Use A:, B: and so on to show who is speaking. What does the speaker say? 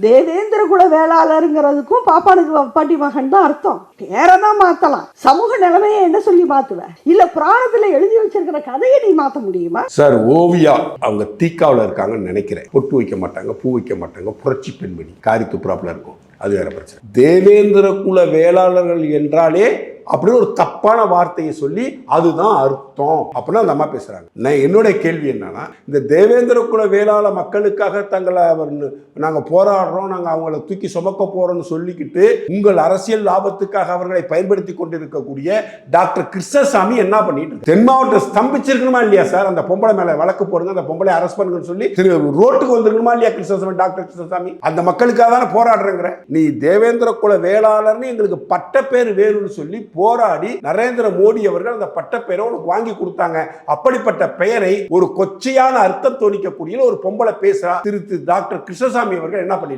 A: தேவேந்திர குல வேளாளருங்கிறதுக்கும் பாப்பானுக்கு வப்பாட்டி மகன் தான் அர்த்தம். பேரதான் மாத்தலாம். சமூக நிலைமையை என்ன சொல்லி மாத்துவ? இல்ல புராணத்துல எழுதி வச்சிருக்கிற கதையை நீ மாத்த முடியுமா?
B: சார், ஓவியா அவங்க தீக்காவில் இருக்காங்கன்னு நினைக்கிறேன். பொட்டு வைக்க மாட்டாங்க, பூ வைக்க மாட்டாங்க, புரட்சி பெண்மணி காரி துப்புறாப்புல இருக்கும். அது வேற பிரச்சனை. தேவேந்திர குல வேளாளர்கள் என்றாலே அப்படின்னு ஒரு தப்பான வார்த்தையை சொல்லி அதுதான் அர்த்தம் அப்படின்னு அந்த அம்மா பேசுறாங்க. நான் என்னுடைய கேள்வி என்னன்னா, இந்த தேவேந்திர குல வேளாள மக்களுக்காக தங்களை நாங்க போராடுறோம், நாங்க அவங்களை தூக்கி சுமக்க போறோம்னு சொல்லிக்கிட்டு உங்கள் அரசியல் லாபத்துக்காக அவர்களை பயன்படுத்தி கொண்டிருக்கக்கூடிய டாக்டர் கிருஷ்ணசாமி என்ன பண்ணிட்டு தென் மாவட்டம் ஸ்தம்பிச்சிருக்கணுமா இல்லையா சார்? அந்த பொம்பளை மேல வழக்கு போடுங்க, அந்த பொம்பளை அரெஸ்ட் பண்ணுங்கன்னு சொல்லி ரோட்டுக்கு வந்துருக்கணுமா இல்லையா கிருஷ்ணசாமி? டாக்டர் கிருஷ்ணசாமி அந்த மக்களுக்காக தானே போராடுறேங்கிற. நீ தேவேந்திர குல வேளாளர்னு எங்களுக்கு பட்ட பேர் வேணும்னு சொல்லி போராடி நரேந்திர மோடி அவர்கள் அந்த பட்ட பெயரை உனக்கு வாங்கி கொடுத்தாங்க. அப்படிப்பட்ட பெயரை ஒரு கொச்சையான அர்த்தம் தோணிக்கக்கூடிய ஒரு பொம்பளை பேசுறா. திரு டாக்டர் கிருஷ்ணசாமி அவர்கள் என்ன பண்ணிட்டு